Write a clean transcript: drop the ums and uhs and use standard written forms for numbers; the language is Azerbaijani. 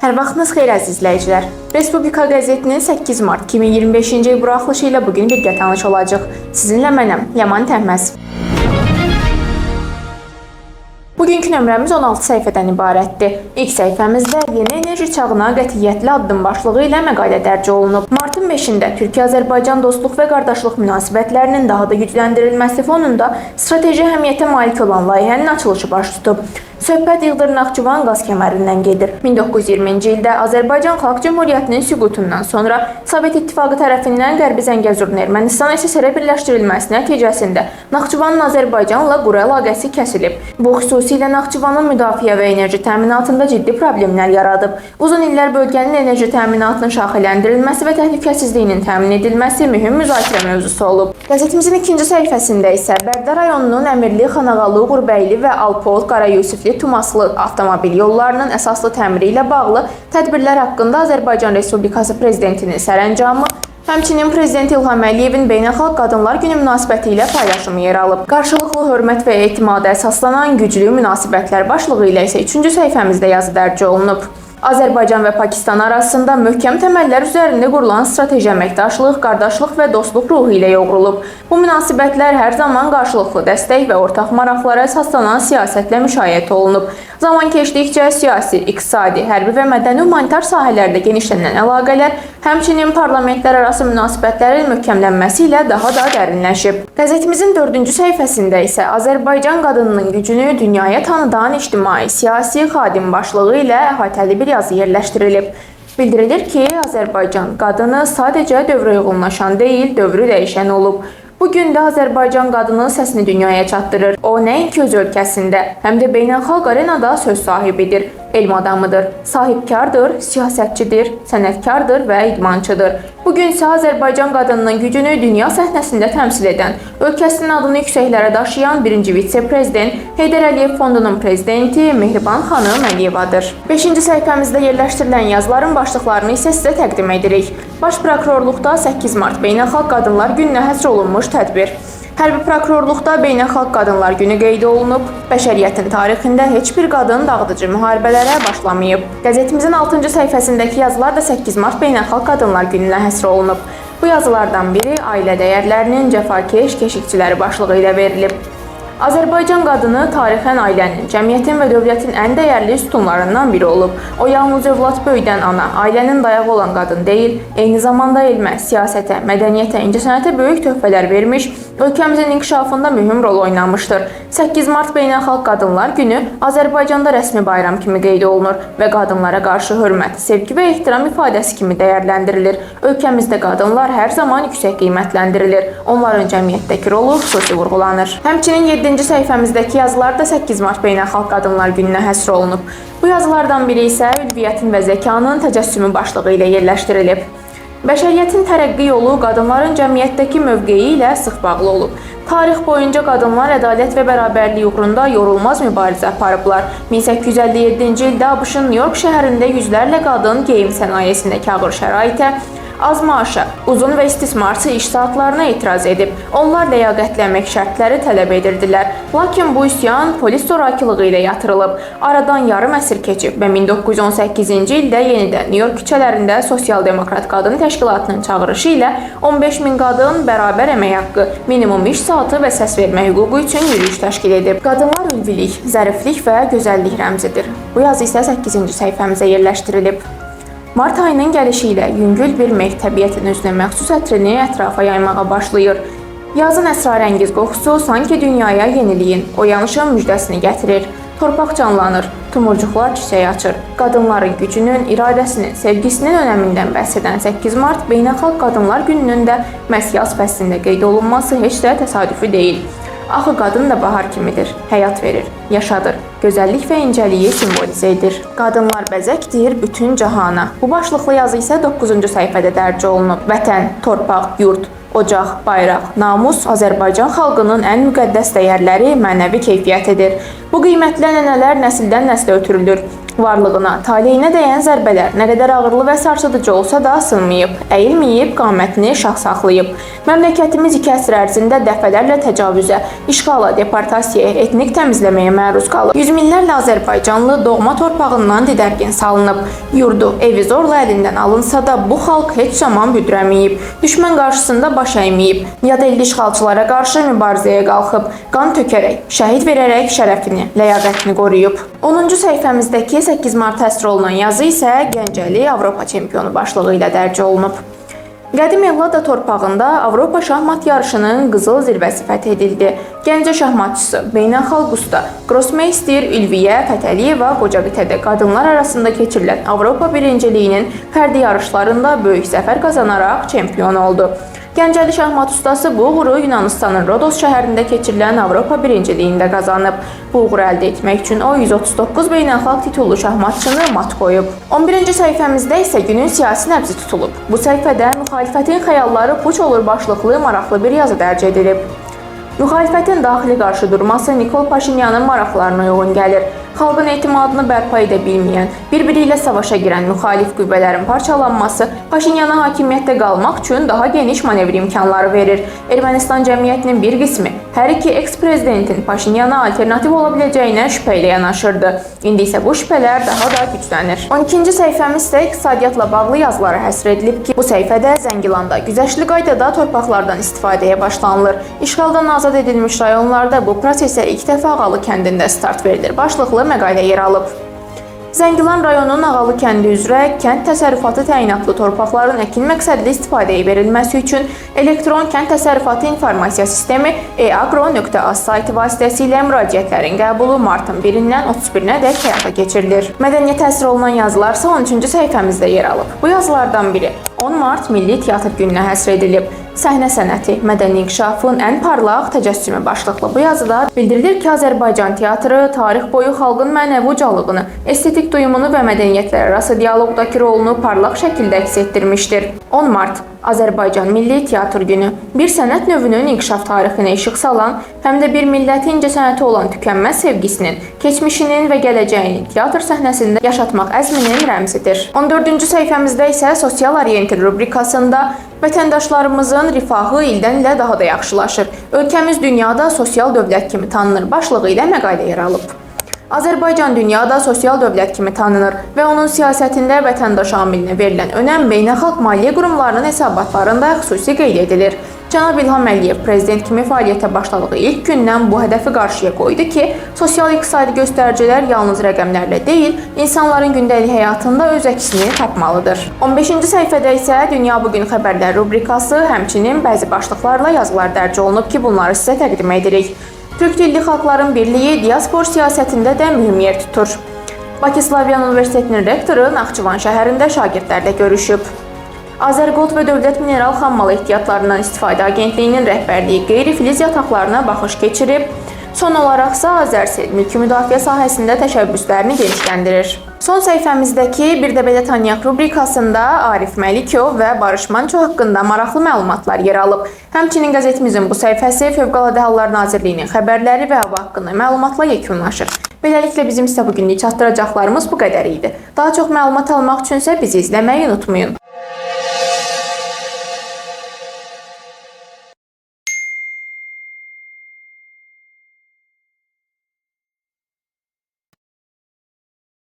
Hər vaxtınız xeyir əziz izləyicilər. Respublika qəzetinin 8 mart 2025-ci il buraxılışı ilə bugün birgə tanış olacaq. Sizinlə mənəm, Yaman Təhməz. Bugünkü nömrəmiz 16 səhifədən ibarətdir. İlk səhifəmizdə yeni enerji çağına qətiyyətli addım başlığı ilə məqalə dərc olunub. Martın 5-də Türkiyə-Azərbaycan dostluq və qardaşlıq münasibətlərinin daha da gücləndirilməsi fonunda strateji əhəmiyyətə malik olan layihənin açılışı baş tutub. Söhbət İğdır-Naxçıvan qaz kəmərindən gedir. 1920-ci ildə Azərbaycan Xalq Cümhuriyyətinin süqutundan sonra Sovet İttifaqı tərəfindən Qərbi Zəngəzurun Ermənistan SSR-ə birləşdirilməsi nəticəsində Naxçıvanın Azərbaycanla quru əlaqəsi kəsilib. Bu xüsusilə Naxçıvanın müdafiə və enerji təminatında ciddi problemlər yaradıb. Uzun illər bölgənin enerji təminatının şaxələndirilməsi və təhlükəsizliyinin təmin edilməsi mühüm müzakirə mövzusu olub. Qəzetimizin ikinci səhifəsində isə Bərdə rayonunun Əmirli, Xanaqalı, Qurbəyli və Alpol, Qarayusifli, Tumaslı avtomobil yollarının əsaslı təmiri ilə bağlı tədbirlər haqqında Azərbaycan Respublikası Prezidentinin sərəncamı, həmçinin Prezident İlham Əliyevin Beynəlxalq Qadınlar Günü münasibəti ilə paylaşımı yer alıb. Qarşılıqlı hörmət və etimada əsaslanan güclü münasibətlər başlığı ilə isə 3-cü səhifəmizdə yazı dərc olunub. Azərbaycan və Pakistan arasında möhkəm təməllər üzərində qurulan strateji əməkdaşlıq, qardaşlıq və dostluq ruhu ilə yoğrulub. Bu münasibətlər hər zaman qarşılıqlı dəstək və ortaq maraqlara əsaslanan siyasətlə müşayiət olunub. Zaman keçdikcə siyasi, iqtisadi, hərbi və mədəni-humanitar sahələrdə genişlənən əlaqələr, həmçinin parlamentlər arası münasibətlərin möhkəmlənməsi ilə daha da dərinləşib. Qəzetimizin 4-cü səhifəsində isə Azərbaycan qadınının gücünü dünyaya tanıdan ictimai, siyasi xadim başlığı ilə əhatəli bir yazı yerləşdirilib. Bildirilir ki, Azərbaycan qadını sadəcə dövrə uyğunlaşan deyil, dövrü dəyişən olub. Bugün də Azərbaycan qadının səsini dünyaya çatdırır. O, nəinki öz ölkəsində, həm də beynəlxalq arenada söz sahibidir, elm adamıdır, sahibkardır, siyasətçidir, sənətkardır və idmançıdır. Bugün isə Azərbaycan qadınının gücünü dünya səhnəsində təmsil edən, ölkəsinin adını yüksəklərə daşıyan 1-ci vitse-prezident Heydər Əliyev Fondunun prezidenti Mehriban xanım Əliyevadır. 5-ci səhifəmizdə yerləşdirilən yazıların başlıqlarını isə sizə təqdim edirik. Baş prokurorluqda 8 mart Beynəlxalq Qadınlar Gününə həsr olunmuş tədbir. Hərbi prokurorluqda Beynəlxalq Qadınlar Günü qeyd olunub. Bəşəriyyətin tarixində heç bir qadın dağıdıcı müharibələrə başlamayıb. Qəzetimizin 6-cı səhifəsindəki yazılar da 8 mart Beynəlxalq Qadınlar Gününə həsr olunub. Bu yazılardan biri ailə dəyərlərinin cəfakeş keşikçiləri başlığı ilə verilib. Azərbaycan qadını tarixən ailənin, cəmiyyətin və dövlətin ən dəyərli sütunlarından biri olub. O, yalnız övlad böyüdən ana, ailənin dayağı olan qadın deyil, eyni zamanda elmə, siyasətə, mədəniyyətə, incəsənətə böyük töhfələr vermiş, ölkəmizin inkişafında mühüm rol oynamışdır. 8 mart Beynəlxalq Qadınlar Günü Azərbaycanda rəsmi bayram kimi qeyd olunur və qadınlara qarşı hörmət, sevgi və ehtiram ifadəsi kimi dəyərləndirilir. Ölkəmizdə qadınlar hər zaman yüksək qiymətləndirilir. Onların cəmiyyətdəki rolu xüsusi vurğulanır. Həmçinin 7-ci səhifəmizdəki yazılar da 8 mart Beynəlxalq Qadınlar Gününə həsr olunub. Bu yazılardan biri isə ülviyyətin və zəkanın təcəssümü başlığı ilə yerləşdirilib. Bəşəriyyətin tərəqqi yolu qadınların cəmiyyətdəki mövqeyi ilə sıx bağlı olub. Tarix boyunca qadınlar ədalət və bərabərlik uğrunda yorulmaz mübarizə aparıblar. 1857-ci ildə ABŞ-ın New York şəhərində yüzlərlə qadın geyim sənayesindəki ağır şəraitə, az maaşa, uzun və istismarçı iş saatlarına etiraz edib. Onlar ləyaqətli əmək şərtləri tələb edirdilər. Lakin bu üsyan polis zorakılığı ilə yatırılıb. Aradan yarım əsr keçib və 1918-ci ildə yenidən New York küçələrində Sosial-Demokrat Qadın Təşkilatının çağırışı ilə 15.000 qadın bərabər əmək haqqı, minimum iş saatı və səs vermə hüququ üçün yürüyüş təşkil edib. Qadınlar ülvilik, zəriflik və gözəllik rəmzidir. Bu yazı isə 8-ci səhifəmizə yerləşdirilib. Mart ayının gəlişi ilə yüngül bir meh təbiətin özünə məxsus ətrini ətrafa yaymağa başlayır. Yazın əsrarəngiz qoxusu sanki dünyaya yeniliyin, oyanışın müjdəsini gətirir. Torpaq canlanır, tumurcuqlar çiçək açır. Qadınların gücünün, iradəsinin, sevgisinin önəmindən bəhs edən 8 mart Beynəlxalq Qadınlar Gününün də məhz yaz fəslində qeyd olunması heç də təsadüfi deyil. Axı qadın da bahar kimidir, həyat verir, yaşadır, gözəllik və incəliyi simvolizə edir. Qadınlar bəzəkdir bütün cahana. Bu başlıqlı yazı isə 9-cu səhifədə dərc olunub. Vətən, torpaq, yurt, ocaq, bayraq, namus Azərbaycan xalqının ən müqəddəs dəyərləri, mənəvi keyfiyyətidir. Bu qiymətli ənənələr nəsildən nəslə ötürülür. Varlığına, taleyinə dəyən zərbələr nə qədər ağırlı və sarsıdıcı olsa da sınmayıb, əyilməyib, qamətini şah saxlayıb. Məmləkətimiz 2 əsr ərzində dəfələrlə təcavüzə, işğala, deportasiyaya, etnik təmizləməyə məruz qalıb. Yüz minlərlə azərbaycanlı doğma torpağından didərgin salınıb. Yurdu, evi zorla əlindən alınsa da bu xalq heç zaman büdrəməyib. Düşmən qarşısında baş əyməyib. Yad elli işğalçılara qarşı mübarizəyə qalxıb. Qan tökərək, şəhid verərək şərəfini, ləyaqətini qoruyub. 10-cu səhifəmizdəki 8 mart həsr olunan yazı isə Gəncəli Avropa çempionu başlığı ilə dərc olunub. Qədim Ellada torpağında Avropa şahmat yarışının qızıl zirvəsi fəth edildi. Gəncə şahmatçısı, beynəlxalq usta, grossmeyster Ülviyə Fətəliyeva Qocaqitədə qadınlar arasında keçirilən Avropa birinciliyinin fərdi yarışlarında böyük zəfər qazanaraq çempion oldu. Gəncəli şahmat ustası bu uğuru Yunanistanın Rodos şəhərində keçirilən Avropa birinciliyində qazanıb. Bu uğuru əldə etmək üçün o 139 beynəlxalq titullu şahmatçını mat qoyub. 11-ci səhifəmizdə isə günün siyasi nəbzi tutulub. Bu səhifədə müxalifətin xəyalları puç olur başlıqlı maraqlı bir yazı dərc edilib. Müxalifətin daxili qarşıdurması Nikol Paşinyanın maraqlarına uyğun gəlir. Xalqın etimadını bərpa edə bilməyən, bir-biri ilə savaşa girən müxalif qüvvələrin parçalanması Paşinyana hakimiyyətdə qalmaq üçün daha geniş manevr imkanları verir. Ermənistan cəmiyyətinin bir qismi hər iki eks-prezidentin Paşinyana alternativ ola biləcəyinə şübhə ilə yanaşırdı. İndi isə bu şübhələr daha da güclənir. 12-ci səhifəmiz isə iqtisadiyyatla bağlı yazılara həsr edilib ki, bu səhifədə Zəngilanda güzəştli qaydada torpaqlardan istifadəyə başlanılır. İşğaldan azad edilmiş rayonlarda bu prosesə ilk dəfə Ağalı kəndində start verilir. Başlıqlı məqalə yer alıb. Zəngilan rayonunun Ağalı kəndi üzrə kənd təsərrüfatı təyinatlı torpaqların əkin məqsədli istifadəyə verilməsi üçün elektron kənd təsərrüfatı informasiya sistemi eagro.az saytı vasitəsilə müraciətlərin qəbulu martın 1-dən 31-ədək həyata keçirilir. Mədəniyyət həsr olunan yazılar isə 13-cü səhifəmizdə yer alıb. Bu yazılardan biri 10 Mart Milli Teatr gününə həsr edilib. Səhnə sənəti, mədəni inkişafın ən parlaq təcəssümü başlıqlı bu yazıda bildirilir ki, Azərbaycan teatrı tarix boyu xalqın mənəvi ucalığını, estetik duyumunu və mədəniyyətlər arası dialoqdakı rolunu parlaq şəkildə əks etdirmişdir. 10 Mart Azərbaycan Milli Teatr günü bir sənət növünün inkişaf tarixinə işıq salan, həm də bir millətin incəsənətə olan tükənməz sevgisinin, keçmişinin və gələcəyini teatr səhnəsində yaşatmaq əzminin rəmzidir. 14-cü səhifəmizdə isə sosial orientir rubrikasında vətəndaşlarımızın rifahı ildən ilə daha da yaxşılaşır. Ölkəmiz dünyada sosial dövlət kimi tanınır başlığı ilə məqalə yer alıb. Azərbaycan dünyada sosial dövlət kimi tanınır və onun siyasətində vətəndaş amilinə verilən önəm beynəlxalq maliyyə qurumlarının hesabatlarında xüsusi qeyd edilir. Cənab İlham Əliyev prezident kimi fəaliyyətə başladığı ilk gündən bu hədəfi qarşıya qoydu ki, sosial-iqtisadi göstəricilər yalnız rəqəmlərlə deyil, insanların gündəlik həyatında öz əksini tapmalıdır. 15-ci səhifədə isə Dünya Bugün xəbərlər rubrikası, həmçinin bəzi başlıqlarla yazılar dərc olunub ki, bunları sizə təqdim edirik. Türk dilli xalqların birliyi diaspor siyasətində də mühüm yer tutur. Bakı Slavyan Universitetinin rektoru Naxçıvan şəhərində şagirdlərlə görüşüb. Azərgold və Dövlət Mineral Xammal Ehtiyatlarından İstifadə Agentliyinin rəhbərliyi qeyri-filiz yataqlarına baxış keçirib. Son olaraqsa Azərsel mülki müdafiə sahəsində təşəbbüslərini genişləndirir. Son səhifəmizdəki Bir də belə tanıyaq rubrikasında Arif Məlikov və Barış Manço haqqında maraqlı məlumatlar yer alıb. Həmçinin qəzetimizin bu səhifəsi Fövqəladə Hallar Nazirliyinin xəbərləri və hava haqqında məlumatla yekunlaşır. Beləliklə bizim sizə bugünlük çatdıracaqlarımız bu qədər idi. Daha çox məlumat almaq üçünsə bizi izləməyi unutmayın.